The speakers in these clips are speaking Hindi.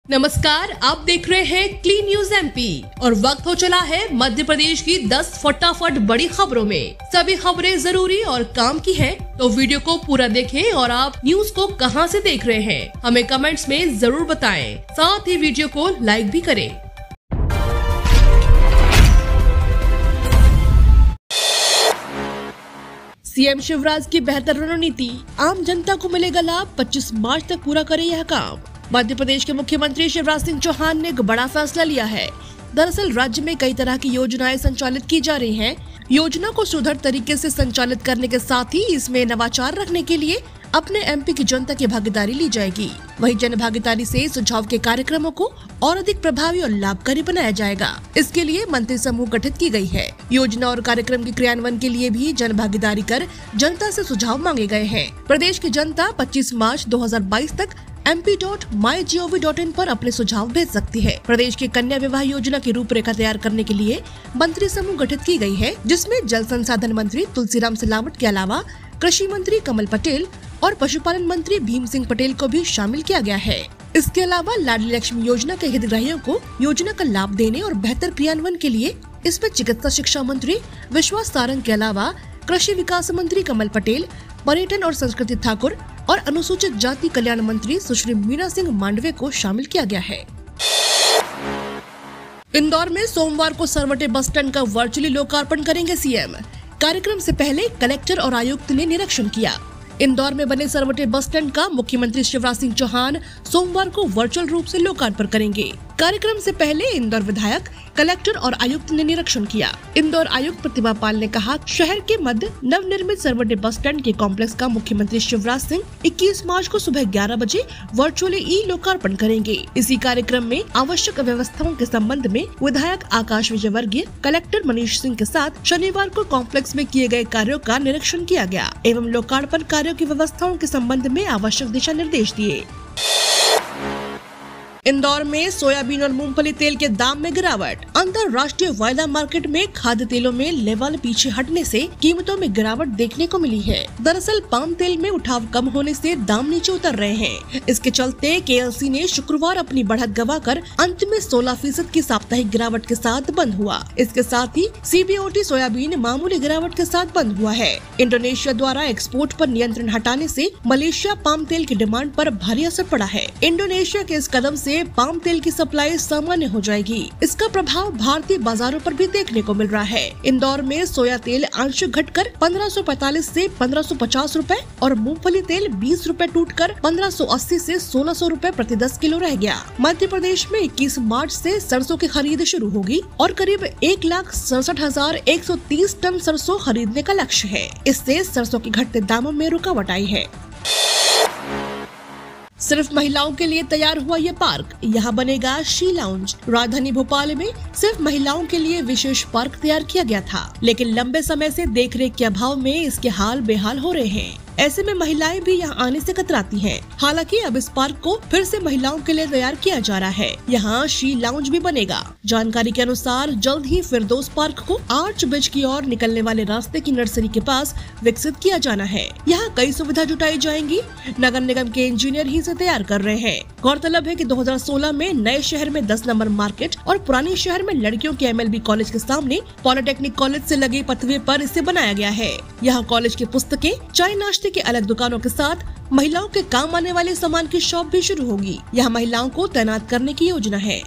नमस्कार, आप देख रहे हैं क्लीन न्यूज एमपी और वक्त हो चला है मध्य प्रदेश की 10 फटाफट बड़ी खबरों में। सभी खबरें जरूरी और काम की हैं, तो वीडियो को पूरा देखें और आप न्यूज को कहां से देख रहे हैं हमें कमेंट्स में जरूर बताएं। साथ ही वीडियो को लाइक भी करें। सीएम शिवराज की बेहतर रणनीति, आम जनता को मिलेगा लाभ, 25 मार्च तक पूरा करे यह काम। मध्य प्रदेश के मुख्यमंत्री शिवराज सिंह चौहान ने एक बड़ा फैसला लिया है। दरअसल राज्य में कई तरह की योजनाएं संचालित की जा रही हैं। योजना को सुधर तरीके से संचालित करने के साथ ही इसमें नवाचार रखने के लिए अपने एमपी की जनता की भागीदारी ली जाएगी। वहीं जन भागीदारी से सुझाव के कार्यक्रमों को और अधिक प्रभावी और लाभकारी बनाया जाएगा। इसके लिए मंत्री समूह गठित की गई है। योजना और कार्यक्रम के क्रियान्वयन के लिए भी जन भागीदारी कर जनता से सुझाव मांगे गए हैं। प्रदेश की जनता 25 मार्च 2022 तक mp.mygov.in पर अपने सुझाव भेज सकती है। प्रदेश की कन्या विवाह योजना की रूपरेखा तैयार करने के लिए मंत्री समूह गठित की गई है, जिसमें जल संसाधन मंत्री तुलसीराम सिलावट के अलावा कृषि मंत्री कमल पटेल और पशुपालन मंत्री भीम सिंह पटेल को भी शामिल किया गया है। इसके अलावा लाडली लक्ष्मी योजना के हितग्राहियों को योजना का लाभ देने और बेहतर क्रियान्वयन के लिए इसमें चिकित्सा शिक्षा मंत्री विश्वास सारंग के अलावा कृषि विकास मंत्री कमल पटेल, पर्यटन और संस्कृति ठाकुर और अनुसूचित जाति कल्याण मंत्री सुश्री मीना सिंह मांडवे को शामिल किया गया है। इंदौर में सोमवार को सरवटे बस स्टैंड का वर्चुअली लोकार्पण करेंगे सीएम। कार्यक्रम से पहले कलेक्टर और आयुक्त ने निरीक्षण किया। इंदौर में बने सरवटे बस स्टैंड का मुख्यमंत्री शिवराज सिंह चौहान सोमवार को वर्चुअल रूप से लोकार्पण करेंगे। कार्यक्रम से पहले इंदौर विधायक, कलेक्टर और आयुक्त ने निरीक्षण किया। इंदौर आयुक्त प्रतिभा पाल ने कहा, शहर के मध्य नवनिर्मित सरवटे बस स्टैंड के कॉम्प्लेक्स का मुख्यमंत्री शिवराज सिंह 21 मार्च को सुबह 11 बजे वर्चुअली ई लोकार्पण करेंगे। इसी कार्यक्रम में आवश्यक व्यवस्थाओं के संबंध में विधायक आकाश विजयवर्गीय, कलेक्टर मनीष सिंह के साथ शनिवार को कॉम्प्लेक्स में किए गए कार्यों का निरीक्षण किया गया एवं लोकार्पण कार्यों की व्यवस्थाओं के संबंध में आवश्यक दिशा निर्देश दिए। इंदौर में सोयाबीन और मूंगफली तेल के दाम में गिरावट। अंतर्राष्ट्रीय वायदा मार्केट में खाद्य तेलों में लेवल पीछे हटने से कीमतों में गिरावट देखने को मिली है। दरअसल पाम तेल में उठाव कम होने से दाम नीचे उतर रहे हैं। इसके चलते केएलसी ने शुक्रवार अपनी बढ़त गंवाकर अंत में 16% की साप्ताहिक गिरावट के साथ बंद हुआ। इसके साथ ही सीबीओटी सोयाबीन मामूली गिरावट के साथ बंद हुआ है। इंडोनेशिया द्वारा एक्सपोर्ट पर नियंत्रण हटाने से मलेशिया पाम तेल की डिमांड पर भारी असर पड़ा है। इंडोनेशिया के इस कदम से पाम तेल की सप्लाई सामान्य हो जाएगी। इसका प्रभाव भारतीय बाजारों पर भी देखने को मिल रहा है। इंदौर में सोया तेल आंशिक घटकर 1545 से 1550 रुपए और मूंगफली तेल 20 रुपए टूटकर 1580 से 1600 रुपए प्रति 10 किलो रह गया। मध्य प्रदेश में 21 मार्च से सरसों की खरीद शुरू होगी और करीब 1,67,130 टन सरसों खरीदने का लक्ष्य है। इससे सरसों के घटते दामों में रुकावट आई है। सिर्फ महिलाओं के लिए तैयार हुआ ये पार्क, यहाँ बनेगा शी लाउंज। राजधानी भोपाल में सिर्फ महिलाओं के लिए विशेष पार्क तैयार किया गया था, लेकिन लंबे समय से देखरेख के अभाव में इसके हाल बेहाल हो रहे हैं। ऐसे में महिलाएं भी यहाँ आने से कतराती हैं। हालांकि अब इस पार्क को फिर से महिलाओं के लिए तैयार किया जा रहा है। यहाँ शी लाउंज भी बनेगा। जानकारी के अनुसार जल्द ही फिरदौस पार्क को आर्च ब्रिज की ओर निकलने वाले रास्ते की नर्सरी के पास विकसित किया जाना है। यहाँ कई सुविधा जुटाई जाएंगी। नगर निगम के इंजीनियर ही इसे तैयार कर रहे हैं। गौरतलब है कि 2016 में नए शहर में 10 नंबर मार्केट और पुराने शहर में लड़कियों के MLB कॉलेज के सामने पॉलिटेक्निक कॉलेज से लगे पथवे पर इसे बनाया गया है। यहाँ कॉलेज की पुस्तकें, चाय नाश्ते के अलग दुकानों के साथ महिलाओं के काम आने वाले सामान की शॉप भी शुरू होगी। यहाँ महिलाओं को तैनात करने की योजना है।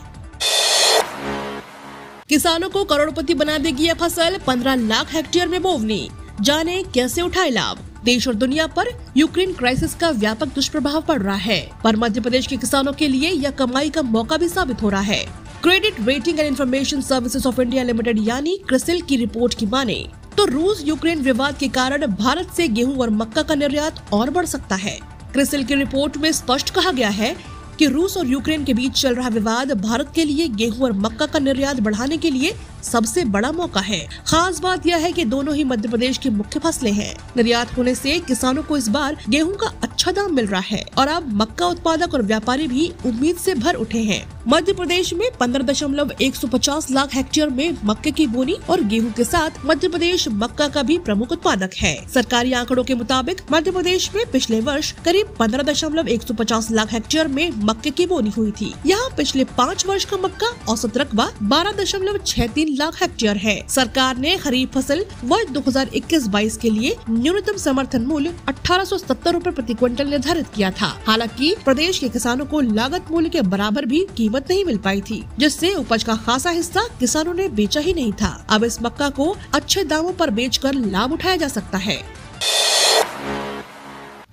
किसानों को करोड़पति बना देगी यह फसल, 15 लाख हेक्टेयर में बोवनी। जाने कैसे उठाए लाभ। देश और दुनिया पर यूक्रेन क्राइसिस का व्यापक दुष्प्रभाव पड़ रहा है, पर मध्य प्रदेश के किसानों के लिए यह कमाई का मौका भी साबित हो रहा है। Credit rating and information services of India limited यानी क्रिसिल की रिपोर्ट की माने तो रूस यूक्रेन विवाद के कारण भारत से गेहूं और मक्का का निर्यात और बढ़ सकता है। क्रिसिल की रिपोर्ट में स्पष्ट कहा गया है कि रूस और यूक्रेन के बीच चल रहा विवाद भारत के लिए गेहूं और मक्का का निर्यात बढ़ाने के लिए सबसे बड़ा मौका है। खास बात यह है कि दोनों ही मध्य प्रदेश की मुख्य फसलें हैं। निर्यात होने से किसानों को इस बार गेहूं का अच्छा दाम मिल रहा है और अब मक्का उत्पादक और व्यापारी भी उम्मीद से भर उठे हैं। मध्य प्रदेश में 15.150 लाख हेक्टेयर में मक्के की बोनी और गेहूं के साथ मध्य प्रदेश मक्का का भी प्रमुख उत्पादक है। सरकारी आंकड़ों के मुताबिक मध्य प्रदेश में पिछले वर्ष करीब 15.150 लाख हेक्टेयर में मक्के की बोनी हुई थी। यहाँ पिछले 5 वर्ष का मक्का औसत रकबा 12.63 लाख हेक्टेयर है। सरकार ने खरीफ फसल वर्ष 2021-22 के लिए न्यूनतम समर्थन मूल्य 1870 रूपए प्रति क्विंटल निर्धारित किया था। हालांकि प्रदेश के किसानों को लागत मूल्य के बराबर भी कीमत नहीं मिल पाई थी, जिससे उपज का खासा हिस्सा किसानों ने बेचा ही नहीं था। अब इस मक्का को अच्छे दामों पर बेचकर लाभ उठाया जा सकता है।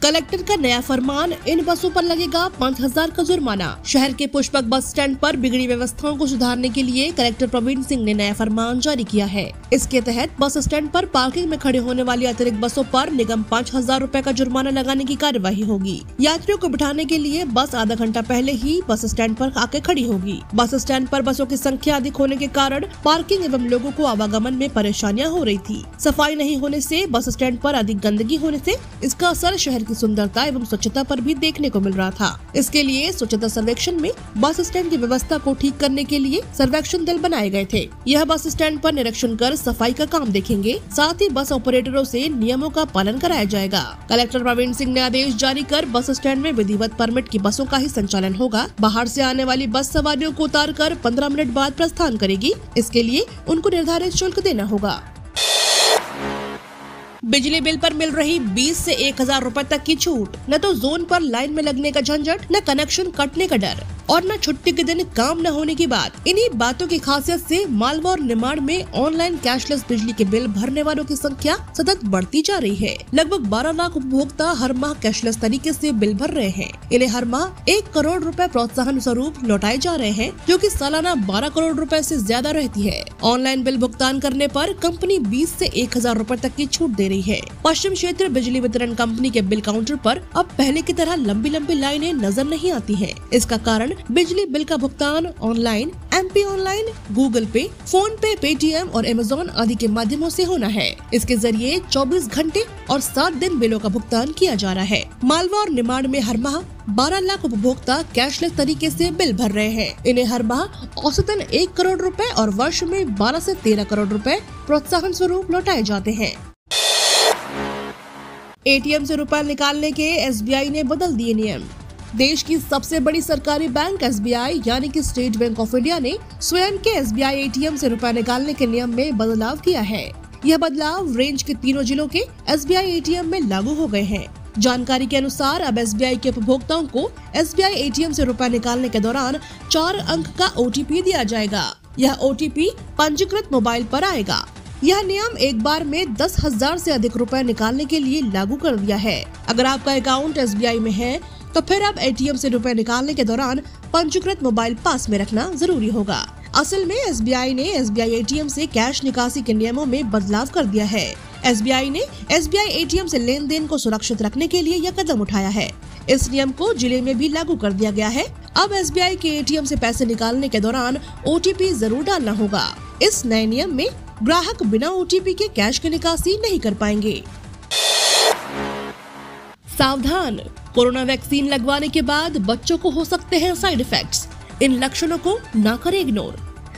कलेक्टर का नया फरमान, इन बसों पर लगेगा 5000 का जुर्माना। शहर के पुष्पक बस स्टैंड पर बिगड़ी व्यवस्थाओं को सुधारने के लिए कलेक्टर प्रवीण सिंह ने नया फरमान जारी किया है। इसके तहत बस स्टैंड पर पार्किंग में खड़े होने वाली अतिरिक्त बसों पर निगम 5000 रूपए का जुर्माना लगाने की कार्यवाही होगी। यात्रियों को बिठाने के लिए बस आधा घंटा पहले ही बस स्टैंड पर आके खड़ी होगी। बस स्टैंड पर बसों की संख्या अधिक होने के कारण पार्किंग एवं लोगों को आवागमन में परेशानियां हो रही थी। सफाई नहीं होने से, बस स्टैंड पर अधिक गंदगी होने से इसका असर शहर की सुंदरता एवं स्वच्छता पर भी देखने को मिल रहा था। इसके लिए स्वच्छता सर्वेक्षण में बस स्टैंड की व्यवस्था को ठीक करने के लिए सर्वेक्षण दल बनाए गए थे। यह बस स्टैंड पर निरीक्षण कर सफाई का काम देखेंगे। साथ ही बस ऑपरेटरों से नियमों का पालन कराया जाएगा। कलेक्टर प्रवीण सिंह ने आदेश जारी कर बस स्टैंड में विधिवत परमिट की बसों का ही संचालन होगा। बाहर से आने वाली बस सवारियों को उतार कर 15 मिनट बाद प्रस्थान करेगी। इसके लिए उनको निर्धारित शुल्क देना होगा। बिजली बिल पर मिल रही 20 से 1000 रूपए तक की छूट। न तो जोन पर लाइन में लगने का झंझट, न कनेक्शन कटने का डर और न छुट्टी के दिन काम न होने की बात। इन्हीं बातों की खासियत से मालवा और निमाड़ में ऑनलाइन कैशलेस बिजली के बिल भरने वालों की संख्या सतत बढ़ती जा रही है। लगभग 12 लाख उपभोक्ता हर माह कैशलेस तरीके से बिल भर रहे हैं। इन्हें हर माह 1 करोड़ रुपए प्रोत्साहन स्वरूप लौटाए जा रहे हैं, जो कि सालाना 12 करोड़ रुपए से ज्यादा रहती है। ऑनलाइन बिल भुगतान करने पर कंपनी 20 से 1000 रूपए तक की छूट दे रही है। पश्चिम क्षेत्र बिजली वितरण कंपनी के बिल काउंटर पर अब पहले की तरह लंबी लंबी लाइनें नजर नहीं आती हैं। इसका कारण बिजली बिल का भुगतान ऑनलाइन, MP ऑनलाइन, गूगल पे, फोन पे, पेटीएम और अमेज़न आदि के माध्यमों से होना है। इसके जरिए 24 घंटे और 7 दिन बिलों का भुगतान किया जा रहा है। मालवा और निमाड़ में हर माह 12 लाख उपभोक्ता कैशलेस तरीके से बिल भर रहे हैं। इन्हें हर माह औसतन 1 करोड़ रुपए और वर्ष में 12 से 13 करोड़ रुपए प्रोत्साहन स्वरूप लौटाए जाते हैं। ATM से रुपए निकालने के SBI ने बदल दिए नियम। देश की सबसे बड़ी सरकारी बैंक SBI यानी कि स्टेट बैंक ऑफ इंडिया ने स्वयं के SBI ATM से रुपए निकालने के नियम में बदलाव किया है। यह बदलाव रेंज के तीनों जिलों के SBI ATM में लागू हो गए हैं। जानकारी के अनुसार अब SBI के उपभोक्ताओं को SBI ATM से रुपए निकालने के दौरान 4 अंक का OTP दिया जाएगा। यह OTP पंजीकृत मोबाइल पर आएगा। यह नियम एक बार में 10,000 से अधिक रुपए निकालने के लिए लागू कर दिया है। अगर आपका अकाउंट SBI में है तो फिर अब ATM से रुपए निकालने के दौरान पंजीकृत मोबाइल पास में रखना जरूरी होगा। असल में SBI ने SBI ATM से कैश निकासी के नियमों में बदलाव कर दिया है। SBI ने SBI ATM से लेन देन को सुरक्षित रखने के लिए यह कदम उठाया है। इस नियम को जिले में भी लागू कर दिया गया है। अब SBI के ATM से पैसे निकालने के दौरान OTP जरूर डालना होगा। इस नए नियम में ग्राहक बिना OTP के कैश की निकासी नहीं कर पाएंगे। सावधान, कोरोना वैक्सीन लगवाने के बाद बच्चों को हो सकते हैं साइड इफेक्ट्स। इन लक्षणों को ना करें इग्नोर।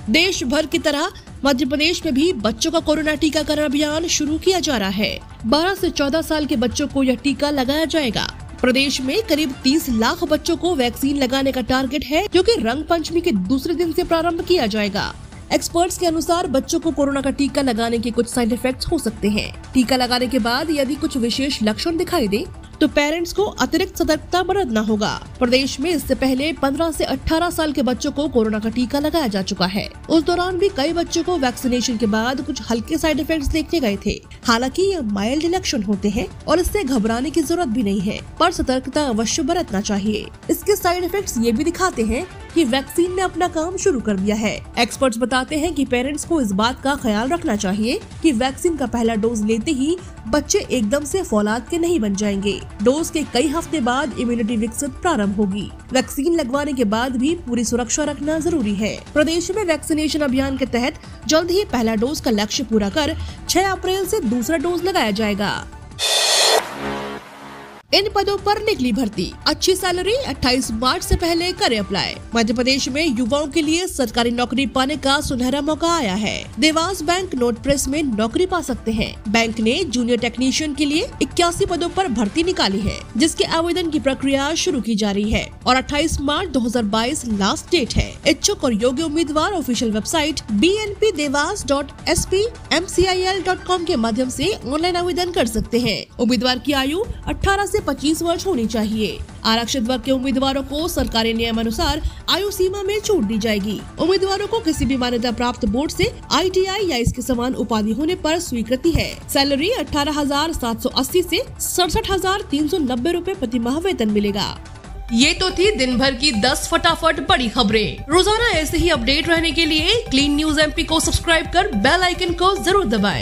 देश भर की तरह मध्य प्रदेश में भी बच्चों का कोरोना टीकाकरण अभियान शुरू किया जा रहा है। 12 से 14 साल के बच्चों को यह टीका लगाया जाएगा। प्रदेश में करीब 30 लाख बच्चों को वैक्सीन लगाने का टारगेट है, जो कि रंग पंचमी के दूसरे दिन से प्रारंभ किया जाएगा। एक्सपर्ट्स के अनुसार बच्चों को कोरोना का टीका लगाने के कुछ साइड इफेक्ट्स हो सकते हैं। टीका लगाने के बाद यदि कुछ विशेष लक्षण दिखाई दे तो पेरेंट्स को अतिरिक्त सतर्कता बरतना होगा। प्रदेश में इससे पहले 15 से 18 साल के बच्चों को कोरोना का टीका लगाया जा चुका है। उस दौरान भी कई बच्चों को वैक्सीनेशन के बाद कुछ हल्के साइड इफेक्ट्स देखने गए थे। हालांकि ये माइल्ड लक्षण होते हैं और इससे घबराने की जरूरत भी नहीं है, पर सतर्कता अवश्य बरतना चाहिए। इसके साइड इफेक्ट्स ये भी दिखाते हैं कि वैक्सीन ने अपना काम शुरू कर दिया है। एक्सपर्ट्स बताते हैं कि पेरेंट्स को इस बात का ख्याल रखना चाहिए कि वैक्सीन का पहला डोज लेते ही बच्चे एकदम से फौलाद के नहीं बन जाएंगे। डोज के कई हफ्ते बाद इम्यूनिटी विकसित प्रारंभ होगी। वैक्सीन लगवाने के बाद भी पूरी सुरक्षा रखना जरूरी है। प्रदेश में वैक्सीनेशन अभियान के तहत जल्द ही पहला डोज का लक्ष्य पूरा कर 6 अप्रैल से दूसरा डोज लगाया जाएगा। इन पदों पर निकली भर्ती, अच्छी सैलरी, 28 मार्च से पहले करें अप्लाई। मध्य प्रदेश में युवाओं के लिए सरकारी नौकरी पाने का सुनहरा मौका आया है। देवास बैंक नोट प्रेस में नौकरी पा सकते हैं। बैंक ने जूनियर टेक्नीशियन के लिए 81 पदों पर भर्ती निकाली है, जिसके आवेदन की प्रक्रिया शुरू की जा रही है और 28 मार्च 2022 लास्ट डेट है। इच्छुक और योग्य उम्मीदवार ऑफिशियल वेबसाइट bnpdevas.spmcil.com के माध्यम से ऑनलाइन आवेदन कर सकते हैं। उम्मीदवार की आयु 18 से 25 वर्ष होनी चाहिए। आरक्षित वर्ग के उम्मीदवारों को सरकारी नियम अनुसार आयु सीमा में छूट दी जाएगी। उम्मीदवारों को किसी भी मान्यता प्राप्त बोर्ड से ITI या इसके समान उपाधि होने पर स्वीकृति है। सैलरी 18,780 से 67,390 रूपए प्रति माह वेतन मिलेगा। ये तो थी दिन भर की 10 फटाफट बड़ी खबरें। रोजाना ऐसे ही अपडेट रहने के लिए क्लीन न्यूज MP को सब्सक्राइब कर बेल आइकन को जरूर दबाएं।